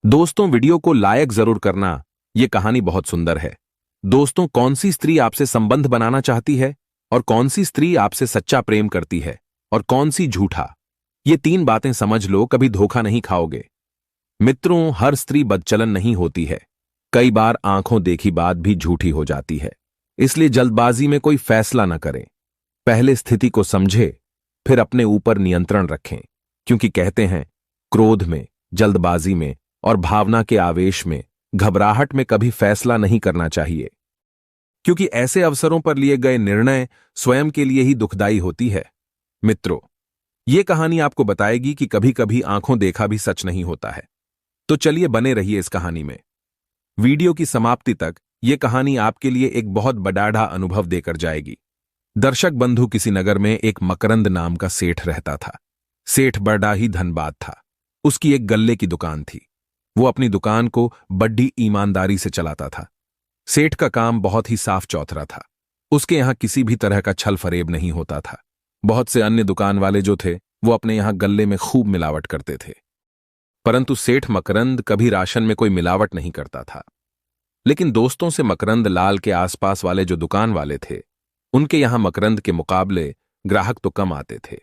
दोस्तों, वीडियो को लाइक जरूर करना। ये कहानी बहुत सुंदर है। दोस्तों, कौन सी स्त्री आपसे संबंध बनाना चाहती है और कौन सी स्त्री आपसे सच्चा प्रेम करती है और कौन सी झूठा? ये तीन बातें समझ लो, कभी धोखा नहीं खाओगे। मित्रों, हर स्त्री बदचलन नहीं होती है। कई बार आंखों देखी बात भी झूठी हो जाती है। इसलिए जल्दबाजी में कोई फैसला न करें। पहले स्थिति को समझे, फिर अपने ऊपर नियंत्रण रखें। क्योंकि कहते हैं, क्रोध में, जल्दबाजी में और भावना के आवेश में, घबराहट में कभी फैसला नहीं करना चाहिए। क्योंकि ऐसे अवसरों पर लिए गए निर्णय स्वयं के लिए ही दुखदाई होती है। मित्रों, यह कहानी आपको बताएगी कि कभी कभी आंखों देखा भी सच नहीं होता है। तो चलिए बने रहिए इस कहानी में। वीडियो की समाप्ति तक यह कहानी आपके लिए एक बहुत बड़ा अनुभव देकर जाएगी। दर्शक बंधु, किसी नगर में एक मकरंद नाम का सेठ रहता था। सेठ बड़ा ही धनबाद था। उसकी एक गल्ले की दुकान थी। वो अपनी दुकान को बड़ी ईमानदारी से चलाता था। सेठ का काम बहुत ही साफ चौथरा था। उसके यहां किसी भी तरह का छल फरेब नहीं होता था। बहुत से अन्य दुकान वाले जो थे, वो अपने यहां गल्ले में खूब मिलावट करते थे, परंतु सेठ मकरंद कभी राशन में कोई मिलावट नहीं करता था। लेकिन दोस्तों से मकरंद लाल के आसपास वाले जो दुकान वाले थे, उनके यहां मकरंद के मुकाबले ग्राहक तो कम आते थे,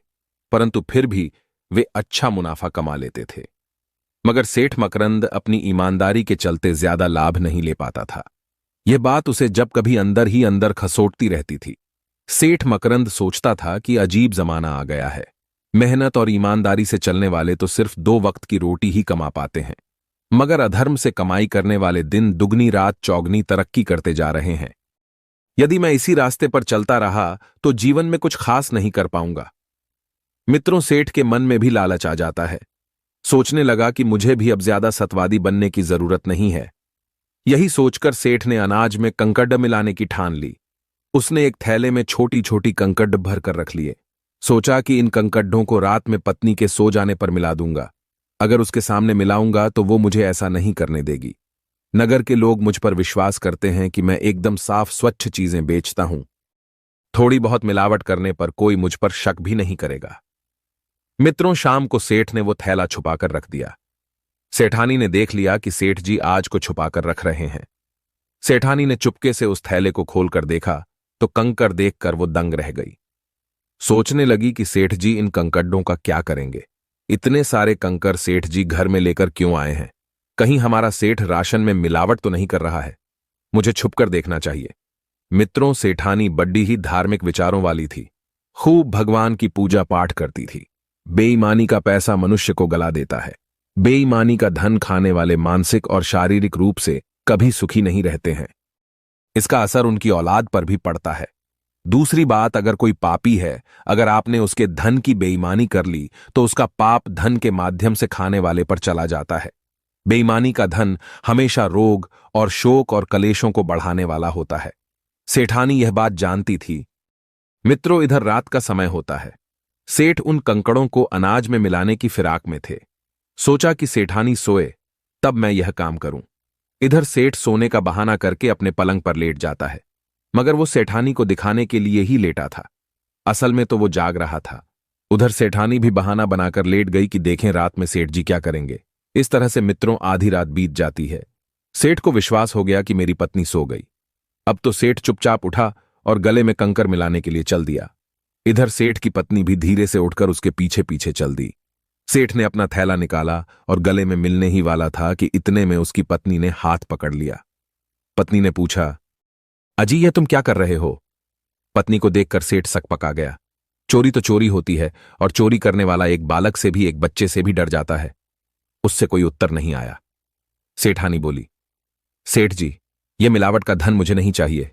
परंतु फिर भी वे अच्छा मुनाफा कमा लेते थे। मगर सेठ मकरंद अपनी ईमानदारी के चलते ज्यादा लाभ नहीं ले पाता था। यह बात उसे जब कभी अंदर ही अंदर खसोटती रहती थी। सेठ मकरंद सोचता था कि अजीब जमाना आ गया है। मेहनत और ईमानदारी से चलने वाले तो सिर्फ 2 वक्त की रोटी ही कमा पाते हैं, मगर अधर्म से कमाई करने वाले दिन दुगनी रात चौगनी तरक्की करते जा रहे हैं। यदि मैं इसी रास्ते पर चलता रहा तो जीवन में कुछ खास नहीं कर पाऊंगा। मित्रों, सेठ के मन में भी लालच आ जाता है। सोचने लगा कि मुझे भी अब ज्यादा सतवादी बनने की जरूरत नहीं है। यही सोचकर सेठ ने अनाज में कंकड़ मिलाने की ठान ली। उसने एक थैले में छोटी छोटी कंकड़ भर कर रख लिए। सोचा कि इन कंकड़ों को रात में पत्नी के सो जाने पर मिला दूंगा। अगर उसके सामने मिलाऊंगा तो वो मुझे ऐसा नहीं करने देगी। नगर के लोग मुझ पर विश्वास करते हैं कि मैं एकदम साफ स्वच्छ चीजें बेचता हूं। थोड़ी बहुत मिलावट करने पर कोई मुझ पर शक भी नहीं करेगा। मित्रों, शाम को सेठ ने वो थैला छुपाकर रख दिया। सेठानी ने देख लिया कि सेठ जी आज को छुपाकर रख रहे हैं। सेठानी ने चुपके से उस थैले को खोलकर देखा तो कंकड़ देखकर वो दंग रह गई। सोचने लगी कि सेठ जी इन कंकड़ों का क्या करेंगे। इतने सारे कंकड़ सेठ जी घर में लेकर क्यों आए हैं? कहीं हमारा सेठ राशन में मिलावट तो नहीं कर रहा है? मुझे छुपकर देखना चाहिए। मित्रों, सेठानी बड़ी ही धार्मिक विचारों वाली थी। खूब भगवान की पूजा पाठ करती थी। बेईमानी का पैसा मनुष्य को गला देता है। बेईमानी का धन खाने वाले मानसिक और शारीरिक रूप से कभी सुखी नहीं रहते हैं। इसका असर उनकी औलाद पर भी पड़ता है। दूसरी बात, अगर कोई पापी है, अगर आपने उसके धन की बेईमानी कर ली तो उसका पाप धन के माध्यम से खाने वाले पर चला जाता है। बेईमानी का धन हमेशा रोग और शोक और कलेशों को बढ़ाने वाला होता है। सेठानी यह बात जानती थी। मित्रों, इधर रात का समय होता है। सेठ उन कंकड़ों को अनाज में मिलाने की फिराक में थे। सोचा कि सेठानी सोए तब मैं यह काम करूं। इधर सेठ सोने का बहाना करके अपने पलंग पर लेट जाता है, मगर वो सेठानी को दिखाने के लिए ही लेटा था। असल में तो वो जाग रहा था। उधर सेठानी भी बहाना बनाकर लेट गई कि देखें रात में सेठ जी क्या करेंगे। इस तरह से मित्रों आधी रात बीत जाती है। सेठ को विश्वास हो गया कि मेरी पत्नी सो गई। अब तो सेठ चुपचाप उठा और गले में कंकर मिलाने के लिए चल दिया। इधर सेठ की पत्नी भी धीरे से उठकर उसके पीछे पीछे चल दी। सेठ ने अपना थैला निकाला और गले में मिलने ही वाला था कि इतने में उसकी पत्नी ने हाथ पकड़ लिया। पत्नी ने पूछा, अजी ये तुम क्या कर रहे हो? पत्नी को देखकर सेठ सकपका गया। चोरी तो चोरी होती है और चोरी करने वाला एक बालक से भी, एक बच्चे से भी डर जाता है। उससे कोई उत्तर नहीं आया। सेठानी बोली, सेठ जी, ये मिलावट का धन मुझे नहीं चाहिए।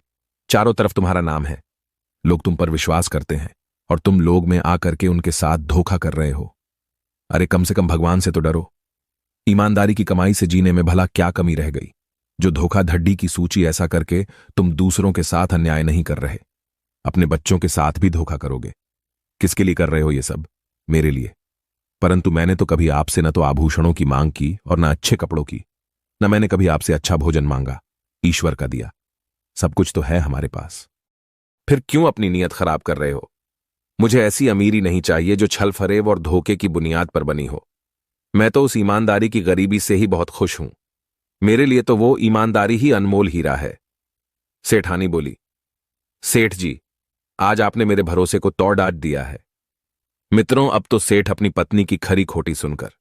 चारों तरफ तुम्हारा नाम है। लोग तुम पर विश्वास करते हैं और तुम लोग में आकर के उनके साथ धोखा कर रहे हो। अरे कम से कम भगवान से तो डरो। ईमानदारी की कमाई से जीने में भला क्या कमी रह गई, जो धोखाधड़ी की सूची ऐसा करके तुम दूसरों के साथ अन्याय नहीं कर रहे, अपने बच्चों के साथ भी धोखा करोगे। किसके लिए कर रहे हो ये सब? मेरे लिए। परंतु मैंने तो कभी आपसे न तो आभूषणों की मांग की और न अच्छे कपड़ों की, न मैंने कभी आपसे अच्छा भोजन मांगा। ईश्वर का दिया सब कुछ तो है हमारे पास। फिर क्यों अपनी नीयत खराब कर रहे हो? मुझे ऐसी अमीरी नहीं चाहिए जो छल फरेब और धोखे की बुनियाद पर बनी हो। मैं तो उस ईमानदारी की गरीबी से ही बहुत खुश हूं। मेरे लिए तो वो ईमानदारी ही अनमोल हीरा है। सेठानी बोली, सेठ जी, आज आपने मेरे भरोसे को तोड़ डांट दिया है। मित्रों, अब तो सेठ अपनी पत्नी की खरी खोटी सुनकर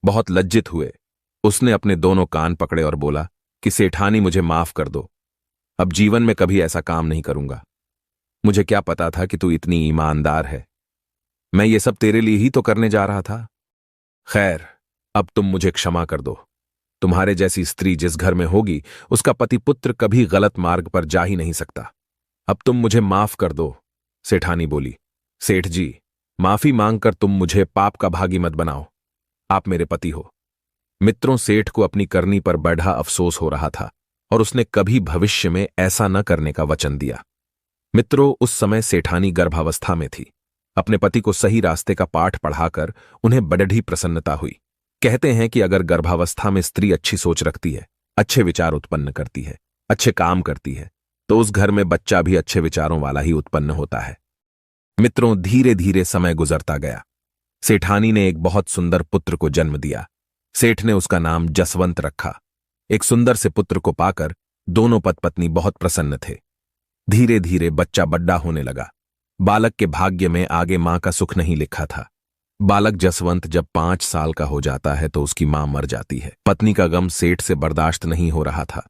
बहुत लज्जित हुए। उसने अपने दोनों कान पकड़े और बोला कि सेठानी, मुझे माफ कर दो। अब जीवन में कभी ऐसा काम नहीं करूंगा। मुझे क्या पता था कि तू इतनी ईमानदार है। मैं ये सब तेरे लिए ही तो करने जा रहा था। खैर, अब तुम मुझे क्षमा कर दो। तुम्हारे जैसी स्त्री जिस घर में होगी, उसका पति पुत्र कभी गलत मार्ग पर जा ही नहीं सकता। अब तुम मुझे माफ कर दो। सेठानी बोली, सेठ जी, माफी मांगकर तुम मुझे पाप का भागी मत बनाओ। आप मेरे पति हो। मित्रों, सेठ को अपनी करनी पर बढ़ा अफसोस हो रहा था और उसने कभी भविष्य में ऐसा न करने का वचन दिया। मित्रों, उस समय सेठानी गर्भावस्था में थी। अपने पति को सही रास्ते का पाठ पढ़ाकर उन्हें बड़ी प्रसन्नता हुई। कहते हैं कि अगर गर्भावस्था में स्त्री अच्छी सोच रखती है, अच्छे विचार उत्पन्न करती है, अच्छे काम करती है, तो उस घर में बच्चा भी अच्छे विचारों वाला ही उत्पन्न होता है। मित्रों, धीरे धीरे समय गुजरता गया। सेठानी ने एक बहुत सुंदर पुत्र को जन्म दिया। सेठ ने उसका नाम जसवंत रखा। एक सुंदर से पुत्र को पाकर दोनों पति पत्नी बहुत प्रसन्न थे। धीरे धीरे बच्चा बड्डा होने लगा। बालक के भाग्य में आगे मां का सुख नहीं लिखा था। बालक जसवंत जब 5 साल का हो जाता है तो उसकी मां मर जाती है। पत्नी का गम सेठ से बर्दाश्त नहीं हो रहा था,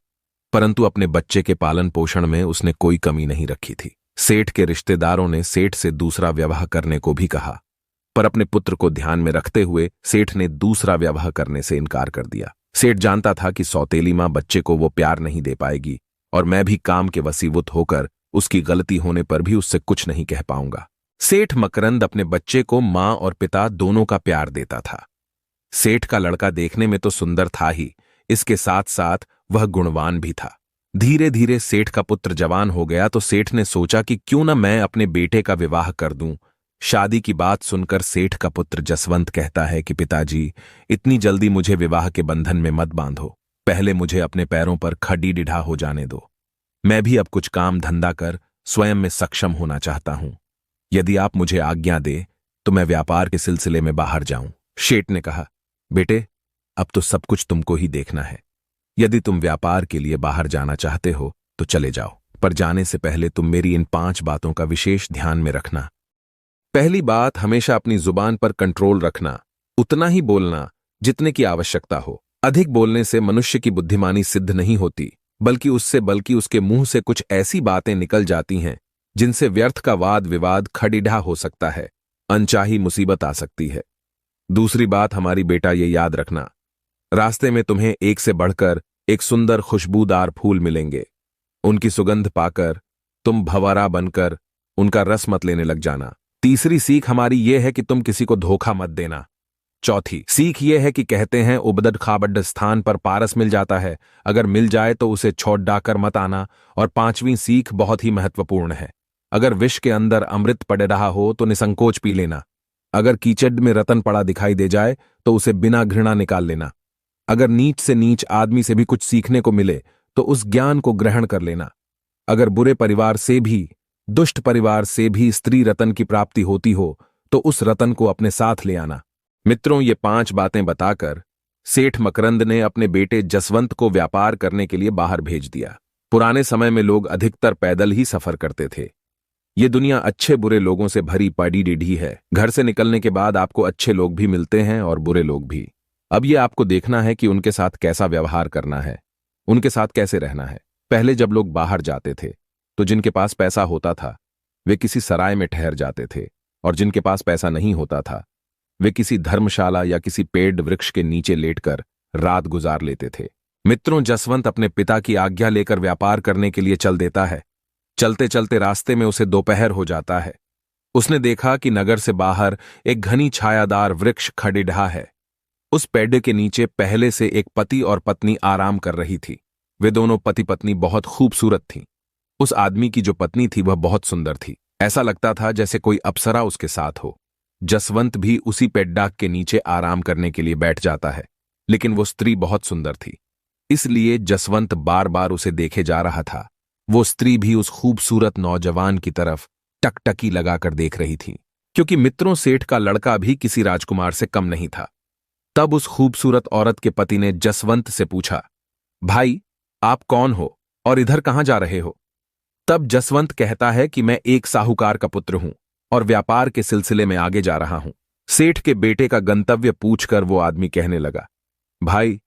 परंतु अपने बच्चे के पालन पोषण में उसने कोई कमी नहीं रखी थी। सेठ के रिश्तेदारों ने सेठ से दूसरा विवाह करने को भी कहा, पर अपने पुत्र को ध्यान में रखते हुए सेठ ने दूसरा विवाह करने से इनकार कर दिया। सेठ जानता था कि सौतेली मां बच्चे को वो प्यार नहीं दे पाएगी और मैं भी काम के वसीवुत होकर उसकी गलती होने पर भी उससे कुछ नहीं कह पाऊंगा। सेठ मकरंद अपने बच्चे को मां और पिता दोनों का प्यार देता था। सेठ का लड़का देखने में तो सुंदर था ही, इसके साथ साथ वह गुणवान भी था। धीरे धीरे सेठ का पुत्र जवान हो गया तो सेठ ने सोचा कि क्यों न मैं अपने बेटे का विवाह कर दूं। शादी की बात सुनकर सेठ का पुत्र जसवंत कहता है कि पिताजी, इतनी जल्दी मुझे विवाह के बंधन में मत बांधो। पहले मुझे अपने पैरों पर खड़ी डिढ़ा हो जाने दो। मैं भी अब कुछ काम धंधा कर स्वयं में सक्षम होना चाहता हूं। यदि आप मुझे आज्ञा दे तो मैं व्यापार के सिलसिले में बाहर जाऊं। सेठ ने कहा, बेटे, अब तो सब कुछ तुमको ही देखना है। यदि तुम व्यापार के लिए बाहर जाना चाहते हो तो चले जाओ, पर जाने से पहले तुम मेरी इन 5 बातों का विशेष ध्यान में रखना। पहली बात, हमेशा अपनी जुबान पर कंट्रोल रखना। उतना ही बोलना जितने की आवश्यकता हो। अधिक बोलने से मनुष्य की बुद्धिमानी सिद्ध नहीं होती, बल्कि उसके मुंह से कुछ ऐसी बातें निकल जाती हैं जिनसे व्यर्थ का वाद विवाद खड़ीढ़ा हो सकता है, अनचाही मुसीबत आ सकती है। दूसरी बात, हमारी बेटा, ये याद रखना, रास्ते में तुम्हें एक से बढ़कर एक सुंदर खुशबूदार फूल मिलेंगे। उनकी सुगंध पाकर तुम भंवरा बनकर उनका रस मत लेने लग जाना। तीसरी सीख हमारी ये है कि तुम किसी को धोखा मत देना। चौथी सीख ये है कि कहते हैं उबदड खाबड्ड स्थान पर पारस मिल जाता है, अगर मिल जाए तो उसे छोड़ डाकर मत आना। और 5वीं सीख बहुत ही महत्वपूर्ण है, अगर विष के अंदर अमृत पड़ रहा हो तो निसंकोच पी लेना। अगर कीचड़ में रतन पड़ा दिखाई दे जाए तो उसे बिना घृणा निकाल लेना। अगर नीच से नीच आदमी से भी कुछ सीखने को मिले तो उस ज्ञान को ग्रहण कर लेना। अगर बुरे परिवार से भी, दुष्ट परिवार से भी स्त्री रतन की प्राप्ति होती हो तो उस रतन को अपने साथ ले आना। मित्रों, ये 5 बातें बताकर सेठ मकरंद ने अपने बेटे जसवंत को व्यापार करने के लिए बाहर भेज दिया। पुराने समय में लोग अधिकतर पैदल ही सफर करते थे। ये दुनिया अच्छे बुरे लोगों से भरी पड़ी डिढ़ी है। घर से निकलने के बाद आपको अच्छे लोग भी मिलते हैं और बुरे लोग भी। अब ये आपको देखना है कि उनके साथ कैसा व्यवहार करना है, उनके साथ कैसे रहना है। पहले जब लोग बाहर जाते थे तो जिनके पास पैसा होता था वे किसी सराय में ठहर जाते थे, और जिनके पास पैसा नहीं होता था वे किसी धर्मशाला या किसी पेड़ वृक्ष के नीचे लेटकर रात गुजार लेते थे। मित्रों, जसवंत अपने पिता की आज्ञा लेकर व्यापार करने के लिए चल देता है। चलते चलते रास्ते में उसे दोपहर हो जाता है। उसने देखा कि नगर से बाहर एक घनी छायादार वृक्ष खड़ीढ़ा है। उस पेड़ के नीचे पहले से एक पति और पत्नी आराम कर रही थी। वे दोनों पति पत्नी बहुत खूबसूरत थीं। उस आदमी की जो पत्नी थी वह बहुत सुंदर थी। ऐसा लगता था जैसे कोई अप्सरा उसके साथ हो। जसवंत भी उसी पेड्डाक के नीचे आराम करने के लिए बैठ जाता है, लेकिन वो स्त्री बहुत सुंदर थी, इसलिए जसवंत बार बार उसे देखे जा रहा था। वो स्त्री भी उस खूबसूरत नौजवान की तरफ टकटकी लगाकर देख रही थी, क्योंकि मित्रों, सेठ का लड़का भी किसी राजकुमार से कम नहीं था। तब उस खूबसूरत औरत के पति ने जसवंत से पूछा, भाई, आप कौन हो और इधर कहां जा रहे हो? तब जसवंत कहता है कि मैं एक साहूकार का पुत्र हूं और व्यापार के सिलसिले में आगे जा रहा हूं। सेठ के बेटे का गंतव्य पूछकर वो आदमी कहने लगा, भाई,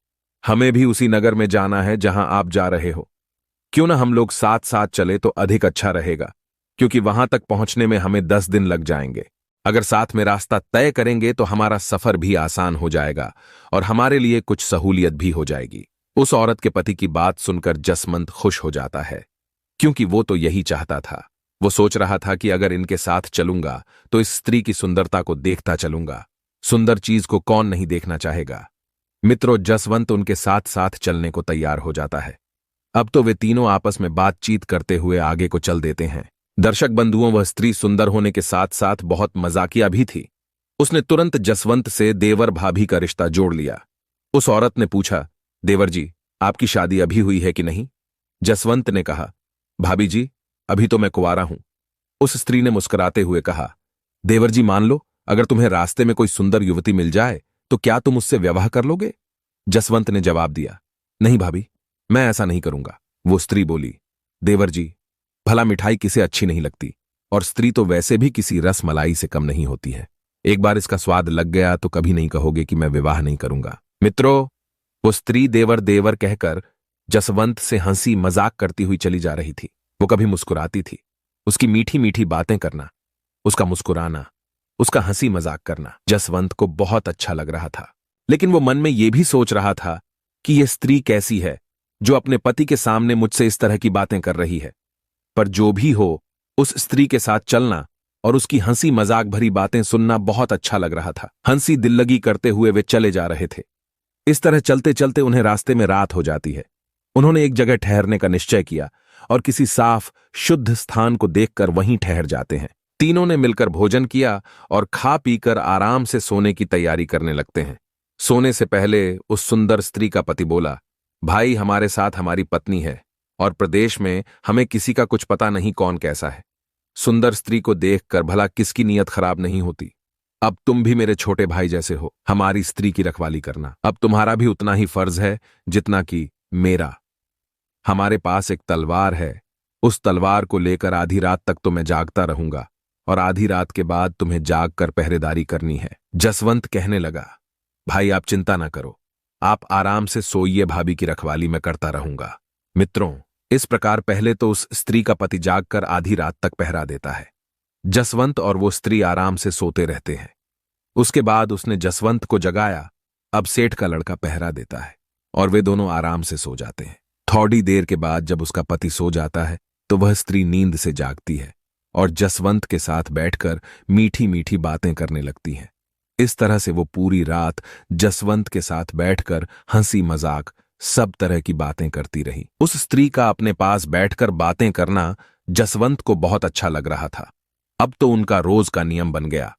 हमें भी उसी नगर में जाना है जहां आप जा रहे हो। क्यों ना हम लोग साथ साथ चले तो अधिक अच्छा रहेगा, क्योंकि वहां तक पहुंचने में हमें 10 दिन लग जाएंगे। अगर साथ में रास्ता तय करेंगे तो हमारा सफर भी आसान हो जाएगा और हमारे लिए कुछ सहूलियत भी हो जाएगी। उस औरत के पति की बात सुनकर जसवंत खुश हो जाता है, क्योंकि वो तो यही चाहता था। वो सोच रहा था कि अगर इनके साथ चलूंगा तो इस स्त्री की सुंदरता को देखता चलूंगा। सुंदर चीज को कौन नहीं देखना चाहेगा। मित्रों, जसवंत उनके साथ साथ चलने को तैयार हो जाता है। अब तो वे तीनों आपस में बातचीत करते हुए आगे को चल देते हैं। दर्शक बंधुओं, वह स्त्री सुंदर होने के साथ साथ बहुत मजाकिया भी थी। उसने तुरंत जसवंत से देवर भाभी का रिश्ता जोड़ लिया। उस औरत ने पूछा, देवर जी, आपकी शादी अभी हुई है कि नहीं? जसवंत ने कहा, भाभी जी, अभी तो मैं कुंवारा हूं। उस स्त्री ने मुस्कुराते हुए कहा, देवर जी, मान लो अगर तुम्हें रास्ते में कोई सुंदर युवती मिल जाए तो क्या तुम उससे विवाह कर लोगे? जसवंत ने जवाब दिया, नहीं भाभी, मैं ऐसा नहीं करूंगा। वो स्त्री बोली, देवर जी, भला मिठाई किसे अच्छी नहीं लगती, और स्त्री तो वैसे भी किसी रस मलाई से कम नहीं होती है। एक बार इसका स्वाद लग गया तो कभी नहीं कहोगे कि मैं विवाह नहीं करूंगा। मित्रों, वो स्त्री देवर देवर कहकर जसवंत से हंसी मजाक करती हुई चली जा रही थी। वो कभी मुस्कुराती थी। उसकी मीठी मीठी बातें करना, उसका मुस्कुराना, उसका हंसी मजाक करना जसवंत को बहुत अच्छा लग रहा था। लेकिन वो मन में यह भी सोच रहा था कि यह स्त्री कैसी है जो अपने पति के सामने मुझसे इस तरह की बातें कर रही है। पर जो भी हो, उस स्त्री के साथ चलना और उसकी हंसी मजाक भरी बातें सुनना बहुत अच्छा लग रहा था। हंसी दिल्लगी करते हुए वे चले जा रहे थे। इस तरह चलते चलते उन्हें रास्ते में रात हो जाती है। उन्होंने एक जगह ठहरने का निश्चय किया और किसी साफ शुद्ध स्थान को देखकर वहीं ठहर जाते हैं। तीनों ने मिलकर भोजन किया और खा पीकर आराम से सोने की तैयारी करने लगते हैं। सोने से पहले उस सुंदर स्त्री का पति बोला, भाई, हमारे साथ हमारी पत्नी है और प्रदेश में हमें किसी का कुछ पता नहीं कौन कैसा है। सुंदर स्त्री को देखकर भला किसकी नीयत खराब नहीं होती। अब तुम भी मेरे छोटे भाई जैसे हो, हमारी स्त्री की रखवाली करना अब तुम्हारा भी उतना ही फर्ज है जितना कि मेरा। हमारे पास एक तलवार है, उस तलवार को लेकर आधी रात तक तो मैं जागता रहूंगा और आधी रात के बाद तुम्हें जाग कर पहरेदारी करनी है। जसवंत कहने लगा, भाई, आप चिंता ना करो, आप आराम से सोइए, भाभी की रखवाली मैं करता रहूंगा। मित्रों, इस प्रकार पहले तो उस स्त्री का पति जागकर आधी रात तक पहरा देता है। जसवंत और वो स्त्री आराम से सोते रहते हैं। उसके बाद उसने जसवंत को जगाया। अब सेठ का लड़का पहरा देता है और वे दोनों आराम से सो जाते हैं। थोड़ी देर के बाद जब उसका पति सो जाता है तो वह स्त्री नींद से जागती है और जसवंत के साथ बैठकर मीठी मीठी बातें करने लगती है। इस तरह से वो पूरी रात जसवंत के साथ बैठकर हंसी मजाक सब तरह की बातें करती रही। उस स्त्री का अपने पास बैठकर बातें करना जसवंत को बहुत अच्छा लग रहा था। अब तो उनका रोज का नियम बन गया।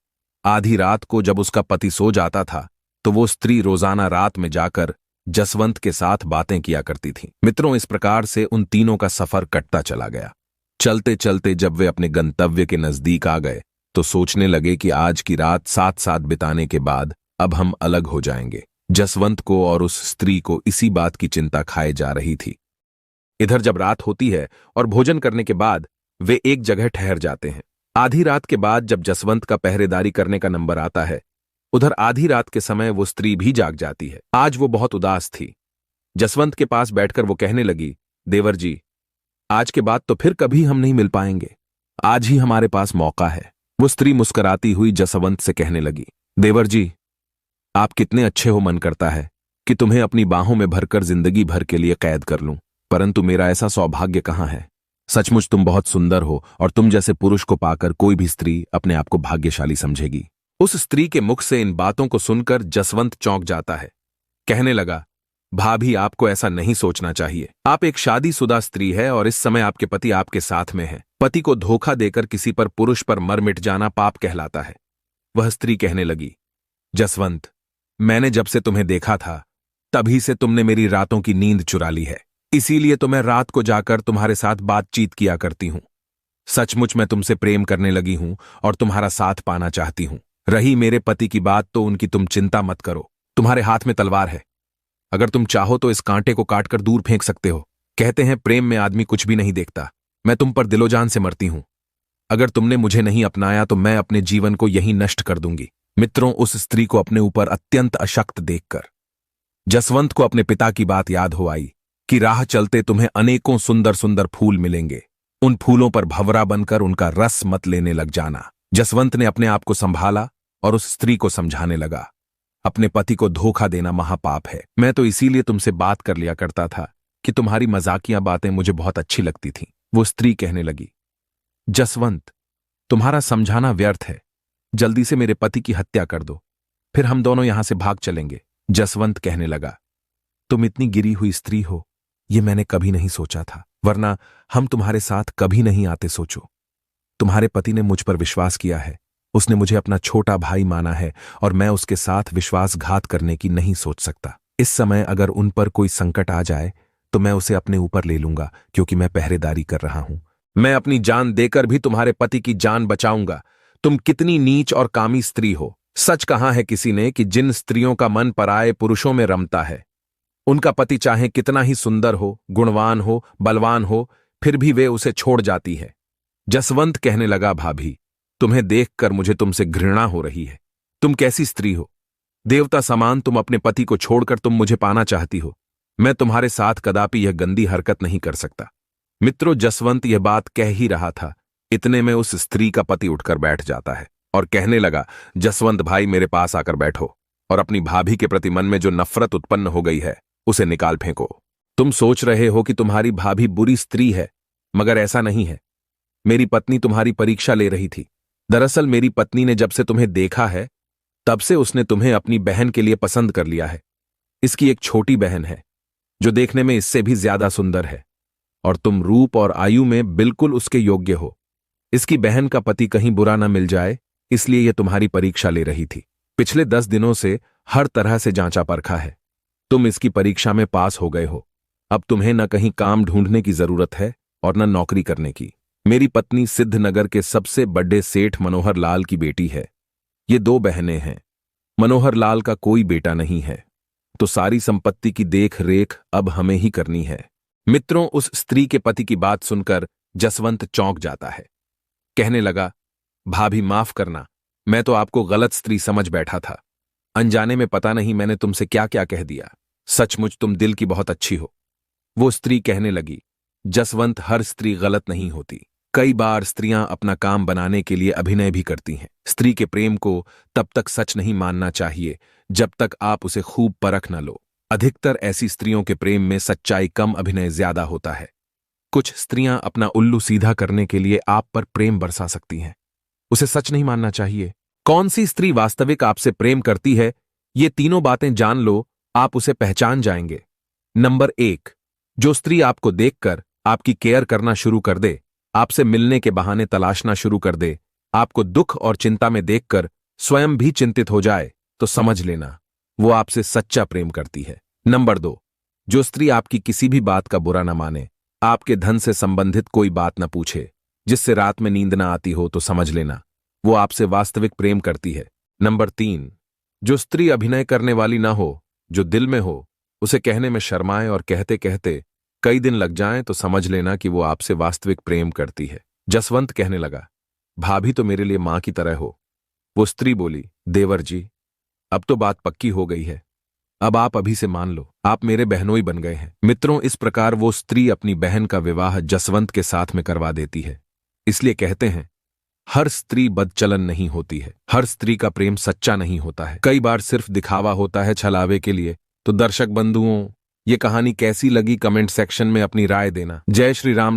आधी रात को जब उसका पति सो जाता था तो वो स्त्री रोजाना रात में जाकर जसवंत के साथ बातें किया करती थी। मित्रों, इस प्रकार से उन तीनों का सफर कटता चला गया। चलते चलते जब वे अपने गंतव्य के नजदीक आ गए तो सोचने लगे कि आज की रात साथ साथ बिताने के बाद अब हम अलग हो जाएंगे। जसवंत को और उस स्त्री को इसी बात की चिंता खाए जा रही थी। इधर जब रात होती है और भोजन करने के बाद वे एक जगह ठहर जाते हैं। आधी रात के बाद जब जसवंत का पहरेदारी करने का नंबर आता है, उधर आधी रात के समय वो स्त्री भी जाग जाती है। आज वो बहुत उदास थी। जसवंत के पास बैठकर वो कहने लगी, देवर जी, आज के बाद तो फिर कभी हम नहीं मिल पाएंगे। आज ही हमारे पास मौका है। वो स्त्री मुस्कुराती हुई जसवंत से कहने लगी, देवर जी, आप कितने अच्छे हो, मन करता है कि तुम्हें अपनी बाहों में भरकर जिंदगी भर के लिए कैद कर लूं, परंतु मेरा ऐसा सौभाग्य कहां है। सचमुच तुम बहुत सुंदर हो और तुम जैसे पुरुष को पाकर कोई भी स्त्री अपने आप को भाग्यशाली समझेगी। उस स्त्री के मुख से इन बातों को सुनकर जसवंत चौंक जाता है। कहने लगा, भाभी, आपको ऐसा नहीं सोचना चाहिए। आप एक शादीशुदा स्त्री है और इस समय आपके पति आपके साथ में है। पति को धोखा देकर किसी पर पुरुष पर मर मिट जाना पाप कहलाता है। वह स्त्री कहने लगी, जसवंत, मैंने जब से तुम्हें देखा था तभी से तुमने मेरी रातों की नींद चुरा ली है। इसीलिए तो मैं रात को जाकर तुम्हारे साथ बातचीत किया करती हूं। सचमुच मैं तुमसे प्रेम करने लगी हूं और तुम्हारा साथ पाना चाहती हूं। रही मेरे पति की बात तो उनकी तुम चिंता मत करो। तुम्हारे हाथ में तलवार है। अगर तुम चाहो तो इस कांटे को काटकर दूर फेंक सकते हो। कहते हैं प्रेम में आदमी कुछ भी नहीं देखता। मैं तुम पर दिलोजान से मरती हूं। अगर तुमने मुझे नहीं अपनाया तो मैं अपने जीवन को यहीं नष्ट कर दूंगी। मित्रों, उस स्त्री को अपने ऊपर अत्यंत अशक्त देखकर जसवंत को अपने पिता की बात याद हो आई कि राह चलते तुम्हें अनेकों सुंदर सुंदर फूल मिलेंगे। उन फूलों पर भंवरा बनकर उनका रस मत लेने लग जाना। जसवंत ने अपने आप को संभाला और उस स्त्री को समझाने लगा, अपने पति को धोखा देना महापाप है। मैं तो इसीलिए तुमसे बात कर लिया करता था कि तुम्हारी मजाकिया बातें मुझे बहुत अच्छी लगती थीं। वो स्त्री कहने लगी, जसवंत, तुम्हारा समझाना व्यर्थ है। जल्दी से मेरे पति की हत्या कर दो, फिर हम दोनों यहां से भाग चलेंगे। जसवंत कहने लगा, तुम इतनी गिरी हुई स्त्री हो, ये मैंने कभी नहीं सोचा था, वरना हम तुम्हारे साथ कभी नहीं आते। सोचो, तुम्हारे पति ने मुझ पर विश्वास किया है। उसने मुझे अपना छोटा भाई माना है और मैं उसके साथ विश्वासघात करने की नहीं सोच सकता। इस समय अगर उन पर कोई संकट आ जाए तो मैं उसे अपने ऊपर ले लूंगा, क्योंकि मैं पहरेदारी कर रहा हूं। मैं अपनी जान देकर भी तुम्हारे पति की जान बचाऊंगा। तुम कितनी नीच और कामी स्त्री हो। सच कहा है किसी ने कि जिन स्त्रियों का मन पराये पुरुषों में रमता है, उनका पति चाहे कितना ही सुंदर हो, गुणवान हो, बलवान हो, फिर भी वे उसे छोड़ जाती है। जसवंत कहने लगा, भाभी, तुम्हें देखकर मुझे तुमसे घृणा हो रही है। तुम कैसी स्त्री हो? देवता समान तुम अपने पति को छोड़कर तुम मुझे पाना चाहती हो। मैं तुम्हारे साथ कदापि यह गंदी हरकत नहीं कर सकता। मित्रों, जसवंत यह बात कह ही रहा था, इतने में उस स्त्री का पति उठकर बैठ जाता है और कहने लगा, जसवंत भाई, मेरे पास आकर बैठो और अपनी भाभी के प्रति मन में जो नफरत उत्पन्न हो गई है उसे निकाल फेंको। तुम सोच रहे हो कि तुम्हारी भाभी बुरी स्त्री है, मगर ऐसा नहीं है। मेरी पत्नी तुम्हारी परीक्षा ले रही थी। दरअसल मेरी पत्नी ने जब से तुम्हें देखा है तब से उसने तुम्हें अपनी बहन के लिए पसंद कर लिया है। इसकी एक छोटी बहन है जो देखने में इससे भी ज्यादा सुंदर है और तुम रूप और आयु में बिल्कुल उसके योग्य हो। इसकी बहन का पति कहीं बुरा न मिल जाए, इसलिए यह तुम्हारी परीक्षा ले रही थी। पिछले 10 दिनों से हर तरह से जांचा परखा है। तुम इसकी परीक्षा में पास हो गए हो। अब तुम्हें न कहीं काम ढूंढने की जरूरत है और न नौकरी करने की। मेरी पत्नी सिद्धनगर के सबसे बड़े सेठ मनोहर लाल की बेटी है। ये 2 बहनें हैं। मनोहर लाल का कोई बेटा नहीं है, तो सारी संपत्ति की देख रेख अब हमें ही करनी है। मित्रों, उस स्त्री के पति की बात सुनकर जसवंत चौंक जाता है। कहने लगा, भाभी माफ करना, मैं तो आपको गलत स्त्री समझ बैठा था। अनजाने में पता नहीं मैंने तुमसे क्या क्या कह दिया। सचमुच तुम दिल की बहुत अच्छी हो। वो स्त्री कहने लगी, जसवंत, हर स्त्री गलत नहीं होती। कई बार स्त्रियां अपना काम बनाने के लिए अभिनय भी करती हैं। स्त्री के प्रेम को तब तक सच नहीं मानना चाहिए जब तक आप उसे खूब परख न लो। अधिकतर ऐसी स्त्रियों के प्रेम में सच्चाई कम, अभिनय ज्यादा होता है। कुछ स्त्रियां अपना उल्लू सीधा करने के लिए आप पर प्रेम बरसा सकती हैं। उसे सच नहीं मानना चाहिए। कौन सी स्त्री वास्तविक आपसे प्रेम करती है, ये तीनों बातें जान लो, आप उसे पहचान जाएंगे। नंबर 1, जो स्त्री आपको देखकर आपकी केयर करना शुरू कर दे, आपसे मिलने के बहाने तलाशना शुरू कर दे, आपको दुख और चिंता में देखकर स्वयं भी चिंतित हो जाए, तो समझ लेना वो आपसे सच्चा प्रेम करती है। नंबर 2, जो स्त्री आपकी किसी भी बात का बुरा न माने, आपके धन से संबंधित कोई बात न पूछे, जिससे रात में नींद न आती हो, तो समझ लेना वो आपसे वास्तविक प्रेम करती है। नंबर 3, जो स्त्री अभिनय करने वाली ना हो, जो दिल में हो, उसे कहने में शर्माए और कहते कहते कई दिन लग जाएं, तो समझ लेना कि वो आपसे वास्तविक प्रेम करती है। जसवंत कहने लगा, भाभी तो मेरे लिए मां की तरह हो। वो स्त्री बोली, देवर जी, अब तो बात पक्की हो गई है। अब आप अभी से मान लो, आप मेरे बहनोई बन गए हैं। मित्रों, इस प्रकार वो स्त्री अपनी बहन का विवाह जसवंत के साथ में करवा देती है। इसलिए कहते हैं, हर स्त्री बदचलन नहीं होती है, हर स्त्री का प्रेम सच्चा नहीं होता है। कई बार सिर्फ दिखावा होता है छलावे के लिए। तो दर्शक बंधुओं, ये कहानी कैसी लगी कमेंट सेक्शन में अपनी राय देना। जय श्री राम।